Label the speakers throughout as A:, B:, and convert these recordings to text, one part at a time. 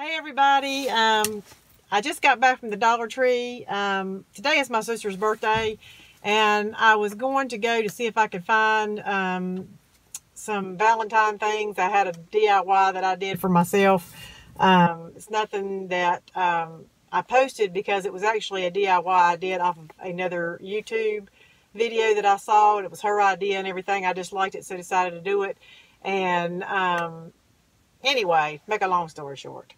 A: Hey everybody, I just got back from the Dollar Tree. Today is my sister's birthday, and I was going to go to see if I could find some Valentine things. I had a DIY that I did for myself. It's nothing that I posted because it was actually a DIY I did off of another YouTube video that I saw, and it was her idea and everything. I just liked it, so decided to do it. And anyway, make a long story short,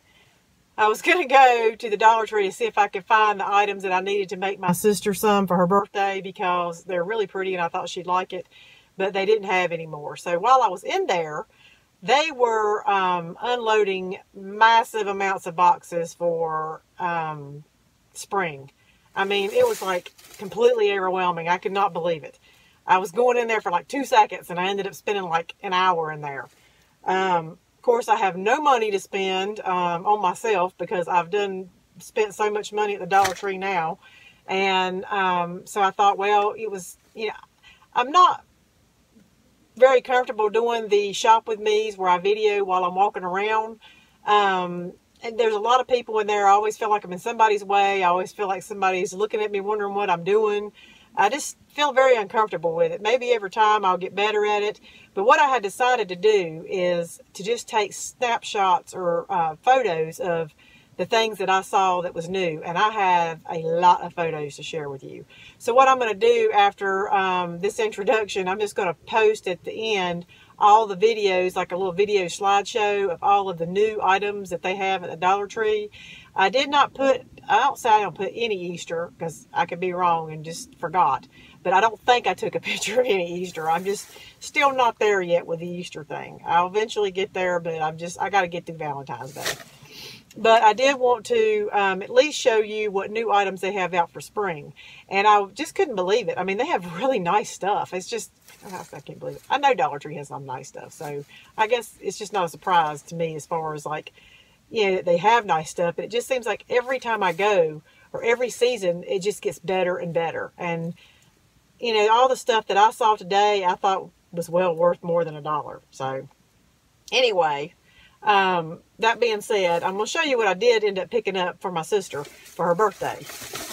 A: I was going to go to the Dollar Tree to see if I could find the items that I needed to make my sister some for her birthday, because they're really pretty and I thought she'd like it, but they didn't have any more. So while I was in there, they were unloading massive amounts of boxes for spring. I mean, it was like completely overwhelming. I could not believe it. I was going in there for like 2 seconds and I ended up spending like an hour in there. Of course, I have no money to spend on myself because I've spent so much money at the Dollar Tree now. And so I thought, well, it was, I'm not very comfortable doing the shop with me's where I video while I'm walking around. And there's a lot of people in there. I always feel like I'm in somebody's way. I always feel like somebody's looking at me wondering what I'm doing. I just feel very uncomfortable with it. Maybe every time I'll get better at it. But what I had decided to do is to just take snapshots or photos of the things that I saw that was new. And I have a lot of photos to share with you. So what I'm going to do after this introduction, I'm just going to post at the end all the videos, like a little video slideshow of all of the new items that they have at the Dollar Tree. I don't say I don't put any Easter, because I could be wrong and just forgot. But I don't think I took a picture of any Easter. I'm just still not there yet with the Easter thing. I'll eventually get there, but I got to get through Valentine's Day. But I did want to at least show you what new items they have out for spring. And I just couldn't believe it. I mean, they have really nice stuff. It's just, I can't believe it. I know Dollar Tree has some nice stuff. So I guess it's just not a surprise to me as far as like, they have nice stuff. But it just seems like every time I go, or every season, it just gets better and better. And, all the stuff that I saw today, I thought was well worth more than $1. So anyway, that being said, I'm going to show you what I did end up picking up for my sister for her birthday.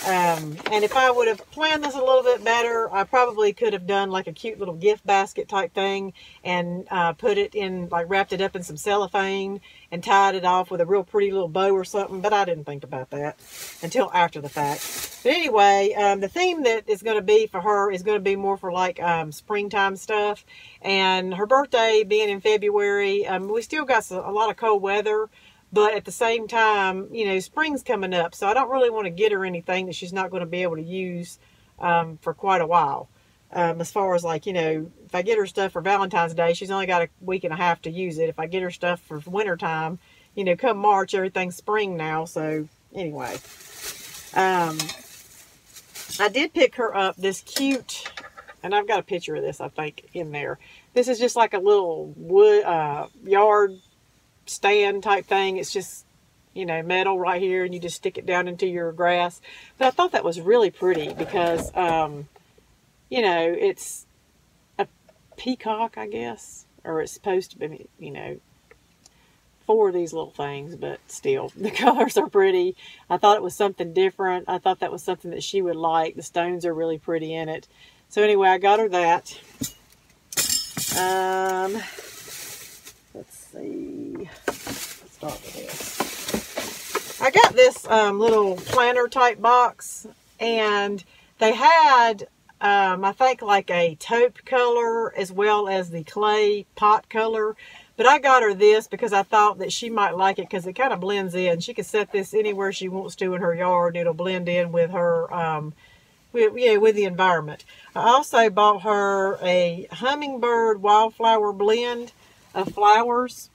A: And if I would have planned this a little bit better, I probably could have done like a cute little gift basket type thing and put it in, like wrapped it up in some cellophane and tied it off with a real pretty little bow or something. But I didn't think about that until after the fact. But anyway, the theme that is going to be for her is going to be more for like springtime stuff. And her birthday being in February, we still got a lot of cold weather. But at the same time, spring's coming up. So I don't really want to get her anything that she's not going to be able to use for quite a while. As far as like, if I get her stuff for Valentine's Day, she's only got a week and a half to use it. If I get her stuff for wintertime, come March, everything's spring now. So anyway, I did pick her up this cute, and I've got a picture of this, I think, in there. This is just like a little wood yard stand type thing. It's just, metal right here, and you just stick it down into your grass. But I thought that was really pretty because, it's a peacock, I guess, or it's supposed to be, four of these little things, but still, the colors are pretty. I thought it was something different. I thought that was something that she would like. The stones are really pretty in it. So anyway, I got her that. Let's see. Let's start with this. I got this little planner type box, and they had, I think, like a taupe color as well as the clay pot color. But I got her this because I thought that she might like it because it kind of blends in. She can set this anywhere she wants to in her yard, and it'll blend in with her, with the environment. I also bought her a hummingbird wildflower blend of flowers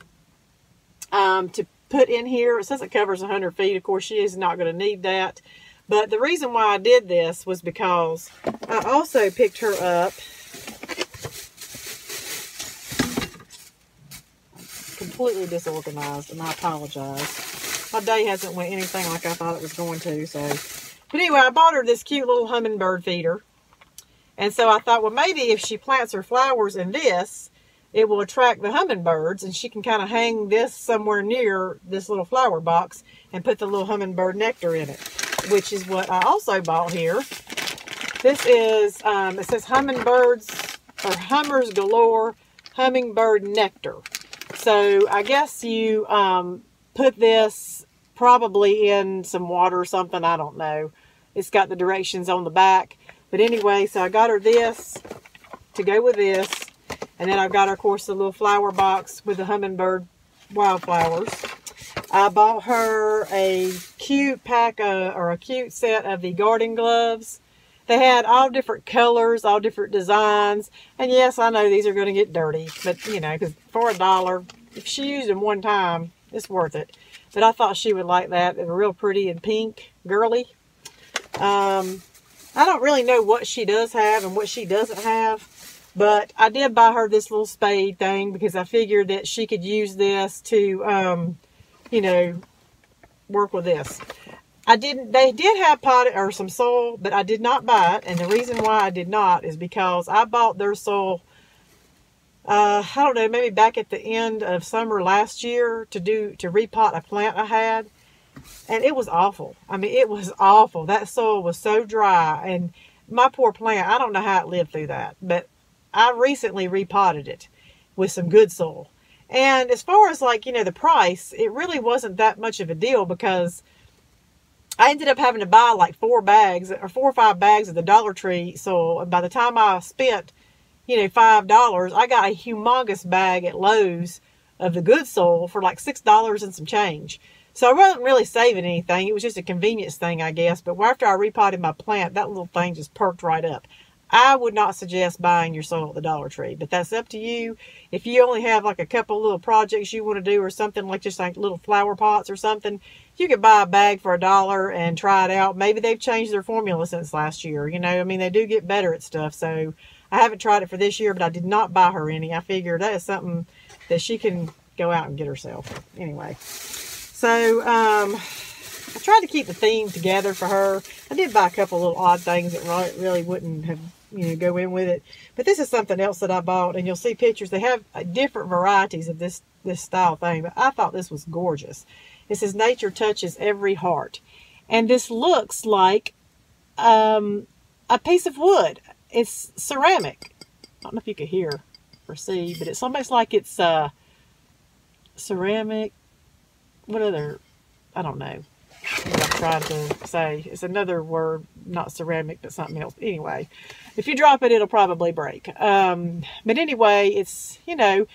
A: to put in here. It says it covers 100 feet. Of course, she is not going to need that. But the reason why I did this was because I also picked her up completely disorganized, and I apologize. My day hasn't went anything like I thought it was going to. But anyway, I bought her this cute little hummingbird feeder. And so I thought, well, maybe if she plants her flowers in this, it will attract the hummingbirds, and she can kind of hang this somewhere near this little flower box and put the little hummingbird nectar in it, which is what I also bought here. This is, it says hummingbirds, or hummers galore hummingbird nectar. So I guess you put this probably in some water or something. I don't know. It's got the directions on the back. But anyway, so I got her this to go with this. And then I've got her, of course, the little flower box with the hummingbird wildflowers. I bought her a cute pack or a cute set of the garden gloves. They had all different colors, all different designs. And yes, I know these are going to get dirty. But, you know, because for $1, if she used them one time, it's worth it. But I thought she would like that. They were real pretty and pink, girly. I don't really know what she does have and what she doesn't have. But I did buy her this little spade thing because I figured that she could use this to, you know, work with this. They did have potted or some soil, but I did not buy it. And the reason why I did not is because I bought their soil, I don't know, maybe back at the end of summer last year to repot a plant I had. And it was awful. I mean, it was awful. That soil was so dry. And my poor plant, I don't know how it lived through that. But I recently repotted it with some good soil. And as far as, like, you know, the price, it really wasn't that much of a deal because I ended up having to buy like 4 or 5 bags of the Dollar Tree soil. And by the time I spent, you know, $5, I got a humongous bag at Lowe's of the good soil for like $6 and some change. So I wasn't really saving anything. It was just a convenience thing, I guess. But after I repotted my plant, that little thing just perked right up. I would not suggest buying your soil at the Dollar Tree, but that's up to you. If you only have like a couple little projects you want to do or something, like just like little flower pots or something, you could buy a bag for $1 and try it out. Maybe they've changed their formula since last year. You know, I mean, they do get better at stuff. So I haven't tried it for this year, but I did not buy her any. I figured that is something that she can go out and get herself. Anyway. So, I tried to keep the theme together for her. I did buy a couple little odd things that really wouldn't have, you know, go in with it. But this is something else that I bought, and you'll see pictures. They have different varieties of this style thing, but I thought this was gorgeous. It says, nature touches every heart. And this looks like a piece of wood. It's ceramic. I don't know if you can hear or see, but it's almost like it's ceramic. What other, I don't know what I'm trying to say. It's another word, not ceramic, but something else. Anyway, if you drop it, it'll probably break. But anyway, it's, you know,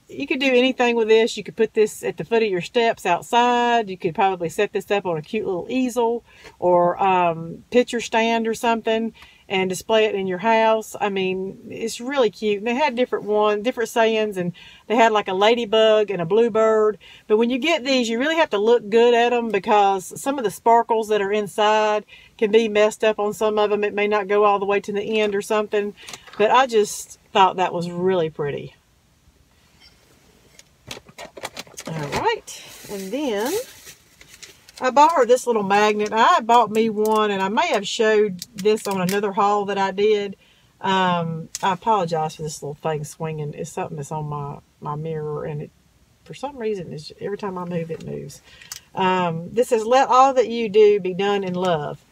A: you could do anything with this. You could put this at the foot of your steps outside. You could probably set this up on a cute little easel or picture stand or something and display it in your house. I mean, it's really cute. And they had different sayings, and they had like a ladybug and a bluebird. But when you get these, you really have to look good at them because some of the sparkles that are inside can be messed up on some of them. It may not go all the way to the end or something. But I just thought that was really pretty. Alright, and then I bought her this little magnet. I bought me one, and I may have showed this on another haul that I did. I apologize for this little thing swinging. It's something that's on my mirror, and it, for some reason, every time I move, it moves. This says, let all that you do be done in love.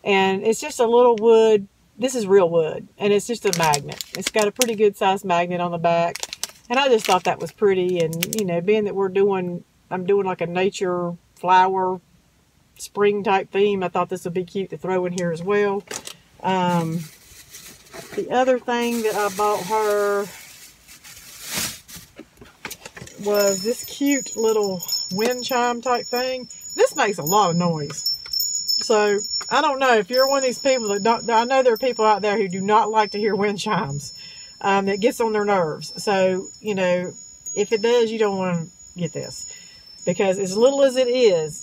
A: And it's just a little wood. This is real wood, and it's just a magnet. It's got a pretty good sized magnet on the back. And I just thought that was pretty. And, you know, being that I'm doing like a nature flower spring type theme, I thought this would be cute to throw in here as well. The other thing that I bought her was this cute little wind chime type thing. This makes a lot of noise. So, I don't know if you're one of these people that don't, I know there are people out there who do not like to hear wind chimes. That gets on their nerves. So, you know, if it does, you don't want to get this. Because as little as it is,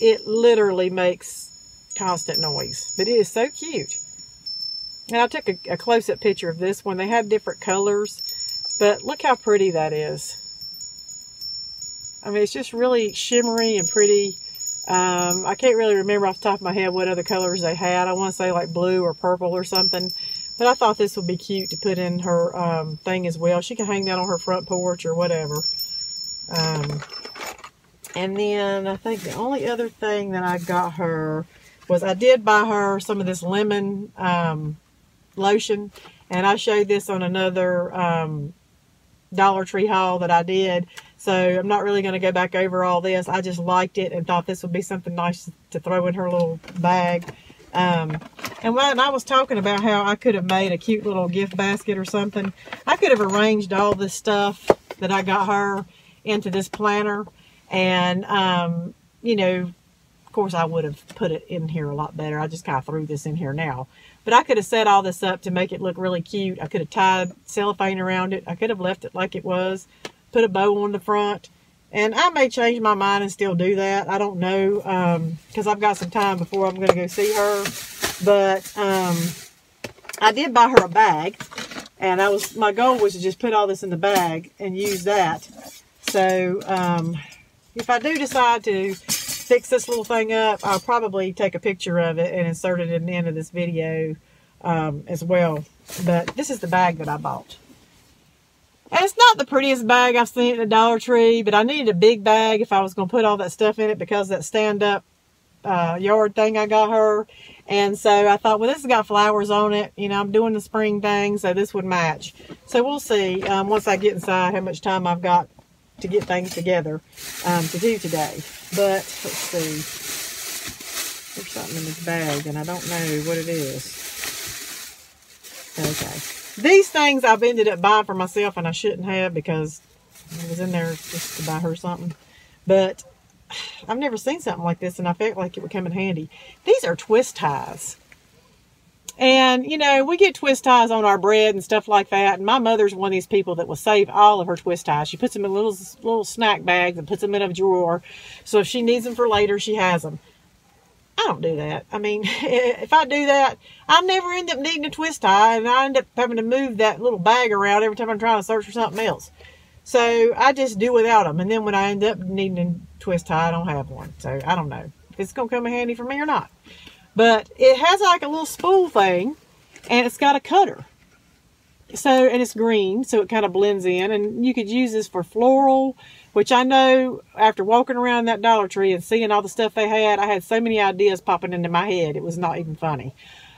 A: it literally makes constant noise. But it is so cute. And I took a close-up picture of this one. They have different colors. But look how pretty that is. I mean, it's just really shimmery and pretty. I can't really remember off the top of my head what other colors they had. I want to say like blue or purple or something. But I thought this would be cute to put in her thing as well. She can hang that on her front porch or whatever. And then I think the only other thing that I got her was I did buy her some of this lemon lotion. And I showed this on another Dollar Tree haul that I did. So I'm not really going to go back over all this. I just liked it and thought this would be something nice to throw in her little bag. And when I was talking about how I could have made a cute little gift basket or something, I could have arranged all this stuff that I got her into this planner. And, you know, of course I would have put it in here a lot better. I just kind of threw this in here now. But I could have set all this up to make it look really cute. I could have tied cellophane around it. I could have left it like it was, put a bow on the front. And I may change my mind and still do that. I don't know, because I've got some time before I'm going to go see her. But I did buy her a bag. And my goal was to just put all this in the bag and use that. So if I do decide to fix this little thing up, I'll probably take a picture of it and insert it in the end of this video as well. But this is the bag that I bought. And it's not the prettiest bag I've seen at the Dollar Tree, but I needed a big bag if I was going to put all that stuff in it because of that stand-up yard thing I got her. And so I thought, well, this has got flowers on it. You know, I'm doing the spring thing, so this would match. So we'll see once I get inside how much time I've got to get things together to do today. But let's see, there's something in this bag and I don't know what it is. Okay, these things I've ended up buying for myself and I shouldn't have because I was in there just to buy her something. But I've never seen something like this and I felt like it would come in handy. These are twist ties. And, you know, we get twist ties on our bread and stuff like that. And my mother's one of these people that will save all of her twist ties. She puts them in little snack bags and puts them in a drawer. So if she needs them for later, she has them. I don't do that. I mean, if I do that, I'll never end up needing a twist tie. And I end up having to move that little bag around every time I'm trying to search for something else. So I just do without them. And then when I end up needing a twist tie, I don't have one. So I don't know if it's going to come in handy for me or not. But it has like a little spool thing, and it's got a cutter. So, and it's green, so it kind of blends in. And you could use this for floral, which I know after walking around that Dollar Tree and seeing all the stuff they had, I had so many ideas popping into my head. It was not even funny.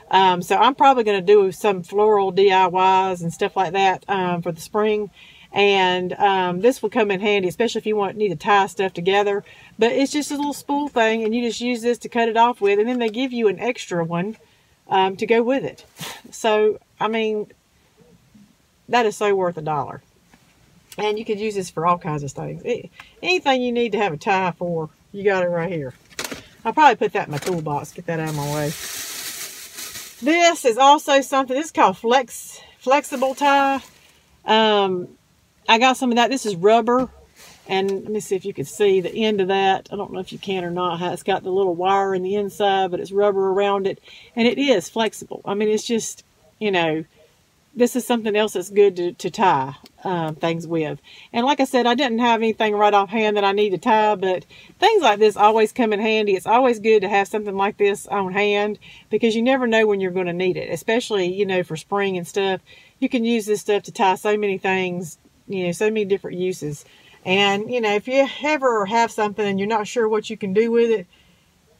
A: So I'm probably going to do some floral DIYs and stuff like that for the spring. And this will come in handy, especially if you need to tie stuff together. But it's just a little spool thing, and you just use this to cut it off with. And then they give you an extra one to go with it. So, I mean, that is so worth $1. And you could use this for all kinds of things. Anything you need to have a tie for, you got it right here. I'll probably put that in my toolbox, get that out of my way. This is also something, this is called flexible tie. I got some of that. This is rubber. And let me see if you can see the end of that. I don't know if you can or not. It's got the little wire in the inside, but it's rubber around it. And it is flexible. I mean, it's just, you know, this is something else that's good to tie things with. And like I said, I didn't have anything right offhand that I need to tie, but things like this always come in handy. It's always good to have something like this on hand because you never know when you're going to need it, especially, you know, for spring and stuff. You can use this stuff to tie so many things, you know, so many different uses. And, you know, if you ever have something and you're not sure what you can do with it,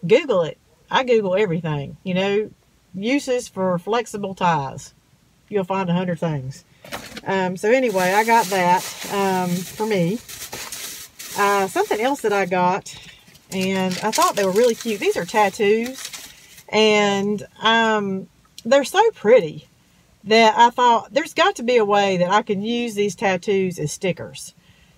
A: Google it. I Google everything, you know, uses for flexible ties. You'll find 100 things. So anyway, I got that for me. Something else that I got, and I thought they were really cute. These are tattoos, and they're so pretty that I thought there's got to be a way that I can use these tattoos as stickers.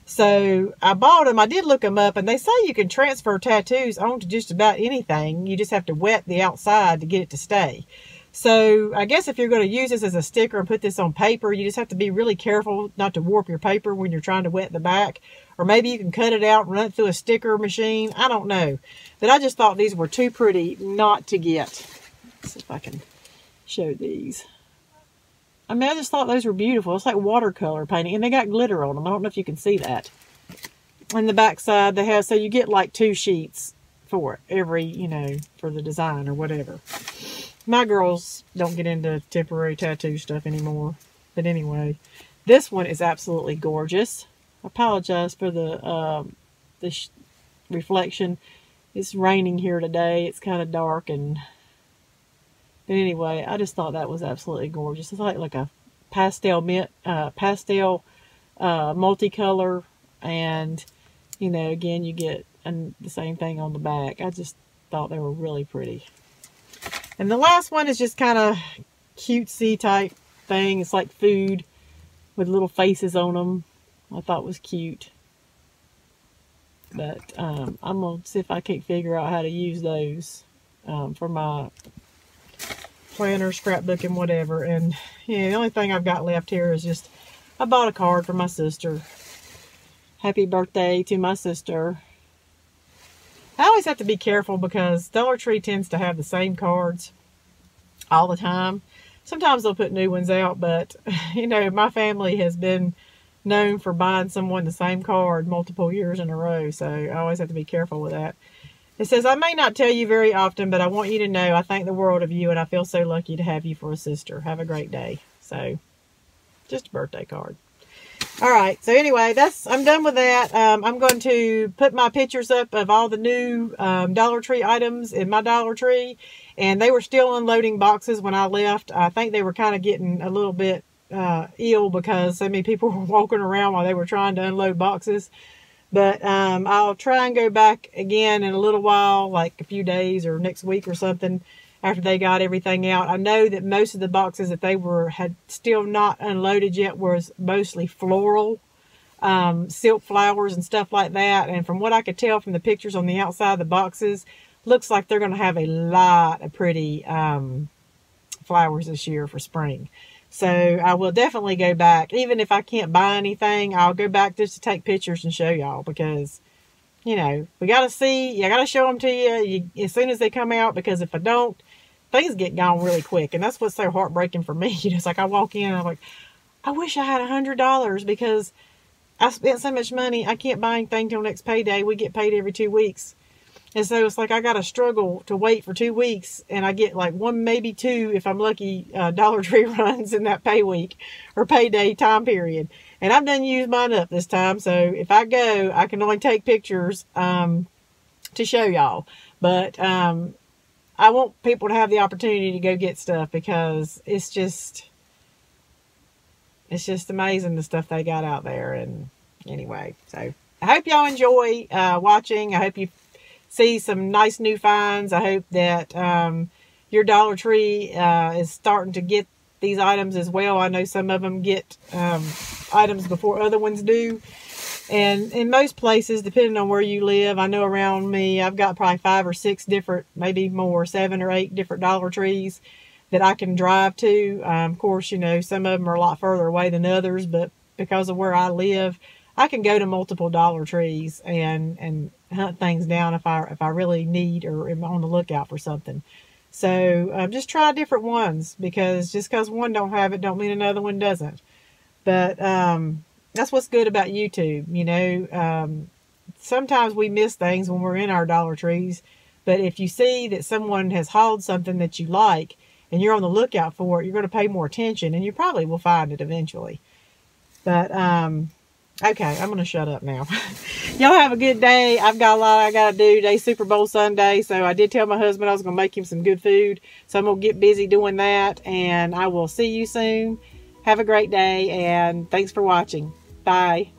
A: So I bought them. I did look them up, and they say you can transfer tattoos onto just about anything. You just have to wet the outside to get it to stay. So I guess if you're going to use this as a sticker and put this on paper, you just have to be really careful not to warp your paper when you're trying to wet the back. Or maybe you can cut it out and run it through a sticker machine. I don't know. But I just thought these were too pretty not to get. Let's see if I can show these. I mean, I just thought those were beautiful. It's like watercolor painting. And they got glitter on them. I don't know if you can see that. On the back side, they have, so you get like 2 sheets for it. Every, you know, for the design or whatever. My girls don't get into temporary tattoo stuff anymore. But anyway, this one is absolutely gorgeous. I apologize for the reflection. It's raining here today. It's kind of dark, but anyway, I just thought that was absolutely gorgeous. It's like a pastel multicolor, and you know, again, you get the same thing on the back. I just thought they were really pretty. And the last one is just kind of cutesy type thing. It's like food with little faces on them. I thought was cute. But I'm going to see if I can't figure out how to use those for my planner, scrapbook, and whatever. And yeah, the only thing I've got left here is just, I bought a card for my sister. Happy birthday to my sister. I always have to be careful because Dollar Tree tends to have the same cards all the time. Sometimes they'll put new ones out, but you know, my family has been known for buying someone the same card multiple years in a row, so I always have to be careful with that. It says, I may not tell you very often, but I want you to know I thank the world of you, and I feel so lucky to have you for a sister. Have a great day. So, just a birthday card. Alright, so anyway, I'm done with that. I'm going to put my pictures up of all the new Dollar Tree items in my Dollar Tree. And they were still unloading boxes when I left. I think they were kind of getting a little bit ill because so many people were walking around while they were trying to unload boxes. But I'll try and go back again in a little while, like a few days or next week or something, after they got everything out. I know that most of the boxes that they had still not unloaded yet was mostly floral, silk flowers and stuff like that. And from what I could tell from the pictures on the outside of the boxes, looks like they're going to have a lot of pretty flowers this year for spring. So I will definitely go back. Even if I can't buy anything, I'll go back just to take pictures and show y'all, because you know, we got to see, I got to show them to you as soon as they come out, because if I don't, things get gone really quick. And that's what's so heartbreaking for me. It's like I walk in and I'm like, I wish I had $100 because I spent so much money. I can't buy anything till next payday. We get paid every 2 weeks. And so it's like I got to struggle to wait for 2 weeks, and I get like 1, maybe 2, if I'm lucky, Dollar Tree runs in that pay week or payday time period. And I've done used mine up this time, so if I go, I can only take pictures to show y'all. But I want people to have the opportunity to go get stuff, because it's just amazing the stuff they got out there. And anyway, so I hope y'all enjoy watching. I hope you see some nice new finds. I hope that your Dollar Tree is starting to get these items as well. I know some of them get items before other ones do. And in most places, depending on where you live, I know around me, I've got probably 5 or 6 different, maybe more, 7 or 8 different Dollar Trees that I can drive to. Of course, you know, some of them are a lot further away than others, but because of where I live, I can go to multiple Dollar Trees and hunt things down if I really need or am on the lookout for something. So just try different ones, because just because one don't have it don't mean another one doesn't. But that's what's good about YouTube. You know, sometimes we miss things when we're in our Dollar Trees, but if you see that someone has hauled something that you like and you're on the lookout for it, you're going to pay more attention, and you probably will find it eventually. But okay, I'm going to shut up now. Y'all have a good day. I've got a lot I got to do. Today's Super Bowl Sunday, so I did tell my husband I was going to make him some good food. So I'm going to get busy doing that, and I will see you soon. Have a great day, and thanks for watching. Bye.